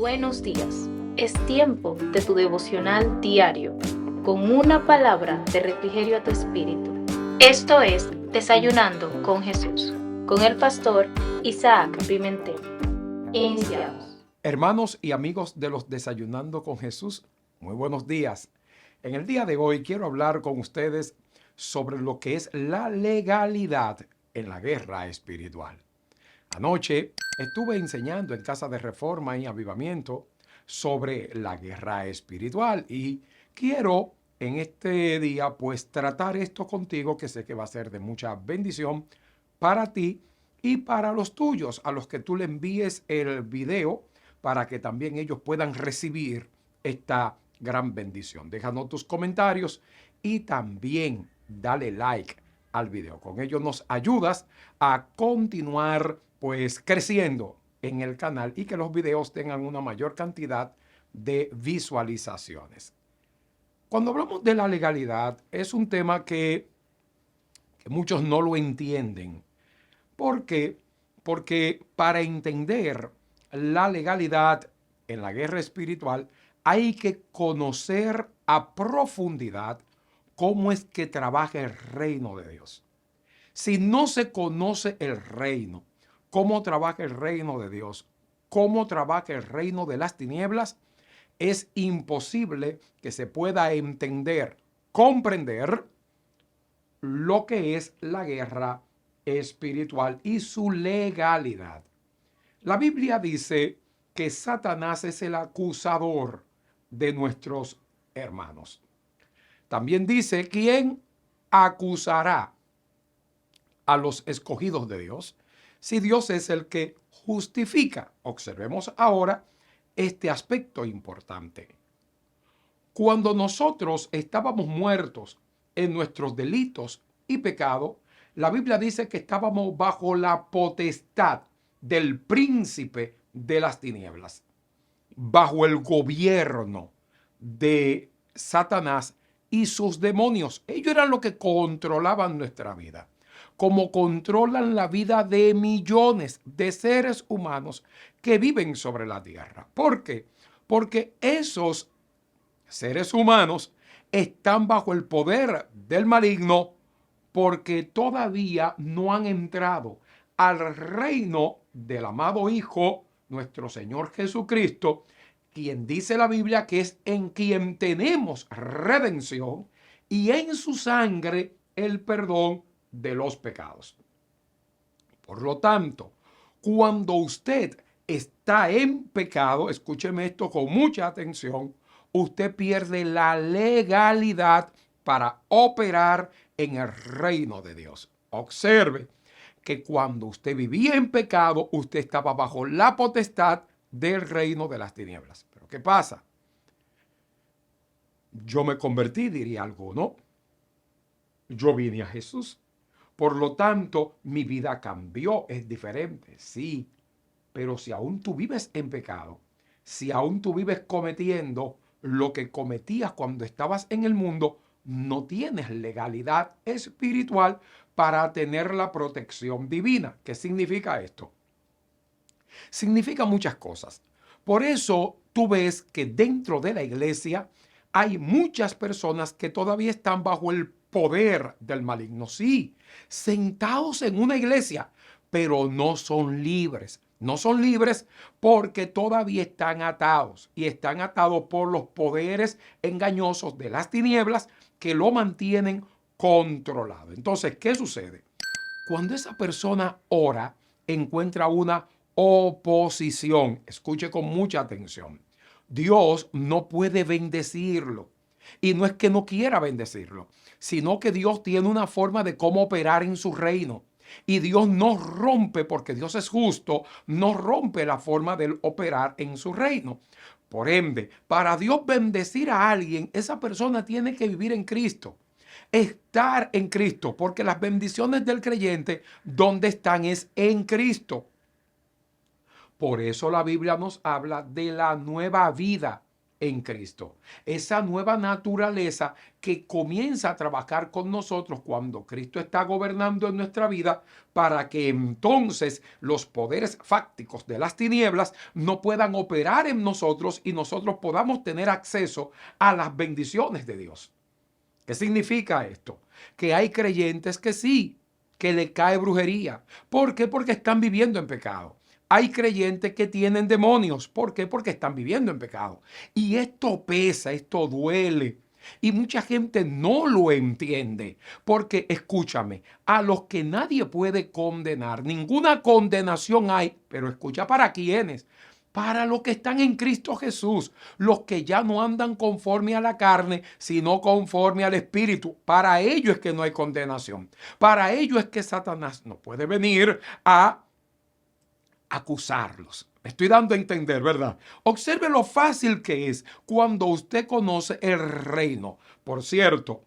Buenos días. Es tiempo de tu devocional diario, con una palabra de refrigerio a tu espíritu. Esto es Desayunando con Jesús, con el pastor Isaac Pimentel. Iniciamos. Hermanos y amigos de los Desayunando con Jesús, muy buenos días. En el día de hoy quiero hablar con ustedes sobre lo que es la legalidad en la guerra espiritual. Anoche estuve enseñando en Casa de Reforma y Avivamiento sobre la guerra espiritual y quiero en este día pues tratar esto contigo, que sé que va a ser de mucha bendición para ti y para los tuyos, a los que tú le envíes el video para que también ellos puedan recibir esta gran bendición. Déjanos tus comentarios y también dale like al video. Con ello nos ayudas a continuar pues creciendo en el canal y que los videos tengan una mayor cantidad de visualizaciones. Cuando hablamos de la legalidad, es un tema que muchos no lo entienden. ¿Por qué? Porque para entender la legalidad en la guerra espiritual hay que conocer a profundidad cómo es que trabaja el reino de Dios. Si no se conoce el reino, cómo trabaja el reino de Dios, cómo trabaja el reino de las tinieblas, es imposible que se pueda entender, comprender lo que es la guerra espiritual y su legalidad. La Biblia dice que Satanás es el acusador de nuestros hermanos. También dice, ¿quién acusará a los escogidos de Dios si Dios es el que justifica? Observemos ahora este aspecto importante. Cuando nosotros estábamos muertos en nuestros delitos y pecados, la Biblia dice que estábamos bajo la potestad del príncipe de las tinieblas, bajo el gobierno de Satanás y sus demonios. Ellos eran los que controlaban nuestra vida, como controlan la vida de millones de seres humanos que viven sobre la tierra. ¿Por qué? Porque esos seres humanos están bajo el poder del maligno porque todavía no han entrado al reino del amado Hijo, nuestro Señor Jesucristo, quien dice la Biblia que es en quien tenemos redención y en su sangre el perdón de los pecados. Por lo tanto, cuando usted está en pecado, escúcheme esto con mucha atención, usted pierde la legalidad para operar en el reino de Dios. Observe que cuando usted vivía en pecado, usted estaba bajo la potestad del reino de las tinieblas. Pero ¿qué pasa? Yo me convertí, diría alguno. Yo vine a Jesús. Por lo tanto, mi vida cambió, es diferente, sí. Pero si aún tú vives en pecado, si aún tú vives cometiendo lo que cometías cuando estabas en el mundo, no tienes legalidad espiritual para tener la protección divina. ¿Qué significa esto? Significa muchas cosas. Por eso tú ves que dentro de la iglesia hay muchas personas que todavía están bajo el poder del maligno. Sí, sentados en una iglesia, pero no son libres. No son libres porque todavía están atados y están atados por los poderes engañosos de las tinieblas que lo mantienen controlado. Entonces, ¿qué sucede? Cuando esa persona ora, encuentra una oposición. Escuche con mucha atención. Dios no puede bendecirlo. Y no es que no quiera bendecirlo, sino que Dios tiene una forma de cómo operar en su reino. Y Dios no rompe, porque Dios es justo, no rompe la forma de operar en su reino. Por ende, para Dios bendecir a alguien, esa persona tiene que vivir en Cristo. Estar en Cristo, porque las bendiciones del creyente, ¿dónde están? Es en Cristo. Por eso la Biblia nos habla de la nueva vida en Cristo. Esa nueva naturaleza que comienza a trabajar con nosotros cuando Cristo está gobernando en nuestra vida, para que entonces los poderes fácticos de las tinieblas no puedan operar en nosotros y nosotros podamos tener acceso a las bendiciones de Dios. ¿Qué significa esto? Que hay creyentes que sí, que le cae brujería. ¿Por qué? Porque están viviendo en pecado. Hay creyentes que tienen demonios. ¿Por qué? Porque están viviendo en pecado. Y esto pesa, esto duele. Y mucha gente no lo entiende. Porque, escúchame, a los que nadie puede condenar, ninguna condenación hay, pero escucha para quiénes. Para los que están en Cristo Jesús, los que ya no andan conforme a la carne, sino conforme al Espíritu. Para ellos es que no hay condenación. Para ellos es que Satanás no puede venir a acusarlos. Me estoy dando a entender, ¿verdad? Observe lo fácil que es cuando usted conoce el reino. Por cierto,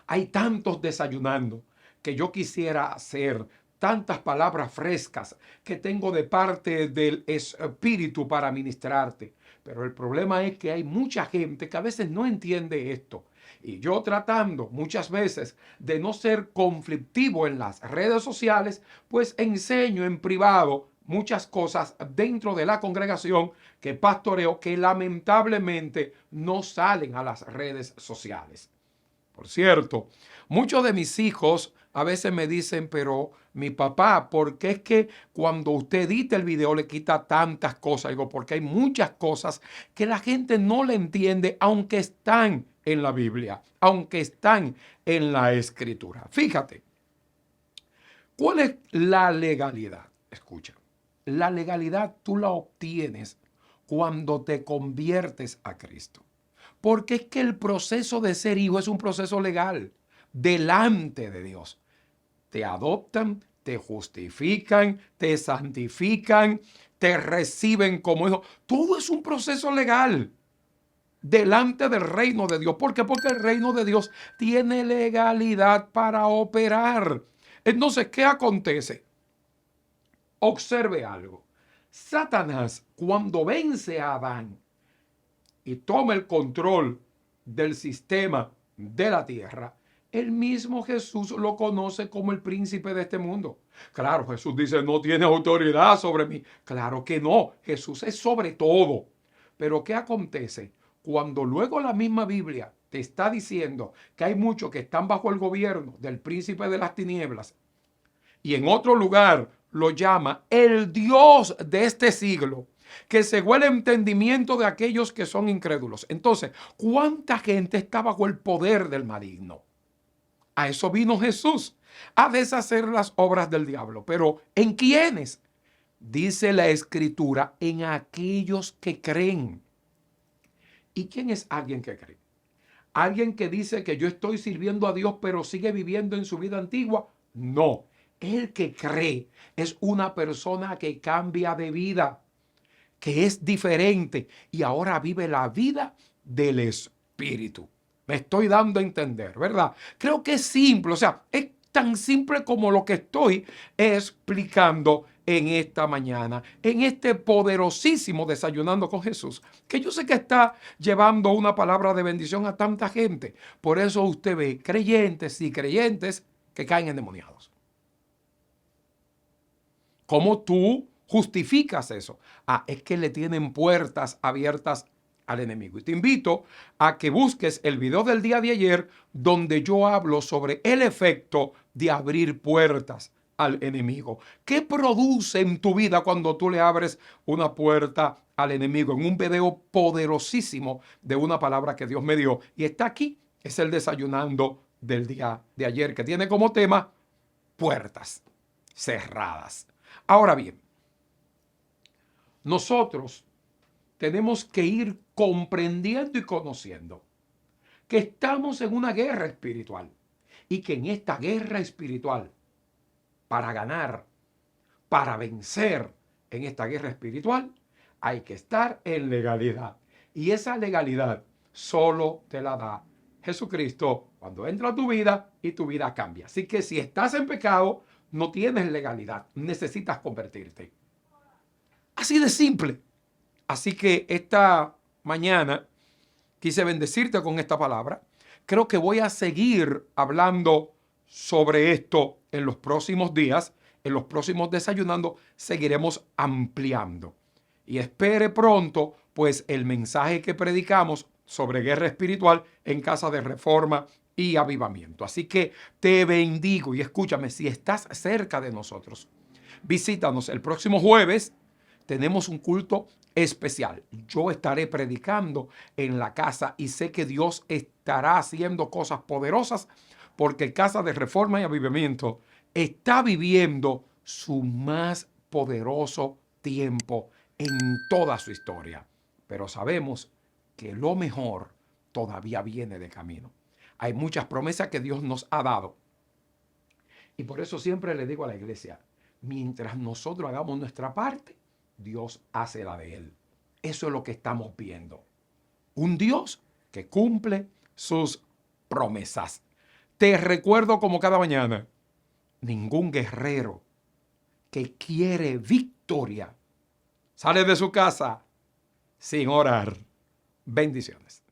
hay tantos desayunando que yo quisiera hacer tantas palabras frescas que tengo de parte del Espíritu para ministrarte. Pero el problema es que hay mucha gente que a veces no entiende esto. Y yo tratando muchas veces de no ser conflictivo en las redes sociales, pues enseño en privado muchas cosas dentro de la congregación que pastoreo que lamentablemente no salen a las redes sociales. Por cierto, muchos de mis hijos a veces me dicen, pero mi papá, ¿por qué es que cuando usted edita el video le quita tantas cosas? Digo, porque hay muchas cosas que la gente no le entiende, aunque están en la Biblia, aunque están en la Escritura. Fíjate, ¿cuál es la legalidad? Escucha, la legalidad tú la obtienes cuando te conviertes a Cristo. Porque es que el proceso de ser hijo es un proceso legal delante de Dios. Te adoptan, te justifican, te santifican, te reciben como hijo. Todo es un proceso legal delante del reino de Dios. ¿Por qué? Porque el reino de Dios tiene legalidad para operar. Entonces, ¿qué acontece? Observe algo. Satanás, cuando vence a Adán y toma el control del sistema de la tierra, el mismo Jesús lo conoce como el príncipe de este mundo. Claro, Jesús dice, no tiene autoridad sobre mí. Claro que no, Jesús es sobre todo. Pero ¿qué acontece? Cuando luego la misma Biblia te está diciendo que hay muchos que están bajo el gobierno del príncipe de las tinieblas, y en otro lugar lo llama el Dios de este siglo, que cegó el entendimiento de aquellos que son incrédulos. Entonces, ¿cuánta gente está bajo el poder del maligno? A eso vino Jesús, a deshacer las obras del diablo. Pero ¿en quiénes? Dice la Escritura, en aquellos que creen. ¿Y quién es alguien que cree? ¿Alguien que dice que yo estoy sirviendo a Dios pero sigue viviendo en su vida antigua? No. El que cree es una persona que cambia de vida, que es diferente y ahora vive la vida del Espíritu. Me estoy dando a entender, ¿verdad? Creo que es simple, o sea, es tan simple como lo que estoy explicando en esta mañana, en este poderosísimo Desayunando con Jesús, que yo sé que está llevando una palabra de bendición a tanta gente. Por eso usted ve creyentes y creyentes que caen endemoniados. ¿Cómo tú justificas eso? Es que le tienen puertas abiertas al enemigo. Y te invito a que busques el video del día de ayer donde yo hablo sobre el efecto de abrir puertas al enemigo. ¿Qué produce en tu vida cuando tú le abres una puerta al enemigo? En un video poderosísimo de una palabra que Dios me dio. Y está aquí, es el Desayunando del día de ayer, que tiene como tema puertas cerradas. Ahora bien, nosotros tenemos que ir comprendiendo y conociendo que estamos en una guerra espiritual y que en esta guerra espiritual, para ganar, para vencer en esta guerra espiritual, hay que estar en legalidad. Y esa legalidad solo te la da Jesucristo cuando entra a tu vida y tu vida cambia. Así que si estás en pecado, no tienes legalidad, necesitas convertirte. Así de simple. Así que esta mañana quise bendecirte con esta palabra. Creo que voy a seguir hablando sobre esto en los próximos días. En los próximos Desayunando seguiremos ampliando. Y espere pronto, pues, el mensaje que predicamos sobre guerra espiritual en Casa de Reforma y Avivamiento. Así que te bendigo y escúchame, si estás cerca de nosotros, visítanos el próximo jueves. Tenemos un culto especial. Yo estaré predicando en la casa y sé que Dios estará haciendo cosas poderosas porque Casa de Reforma y Avivamiento está viviendo su más poderoso tiempo en toda su historia. Pero sabemos que lo mejor todavía viene de camino. Hay muchas promesas que Dios nos ha dado. Y por eso siempre le digo a la iglesia, mientras nosotros hagamos nuestra parte, Dios hace la de Él. Eso es lo que estamos viendo. Un Dios que cumple sus promesas. Te recuerdo como cada mañana, ningún guerrero que quiere victoria sale de su casa sin orar. Bendiciones.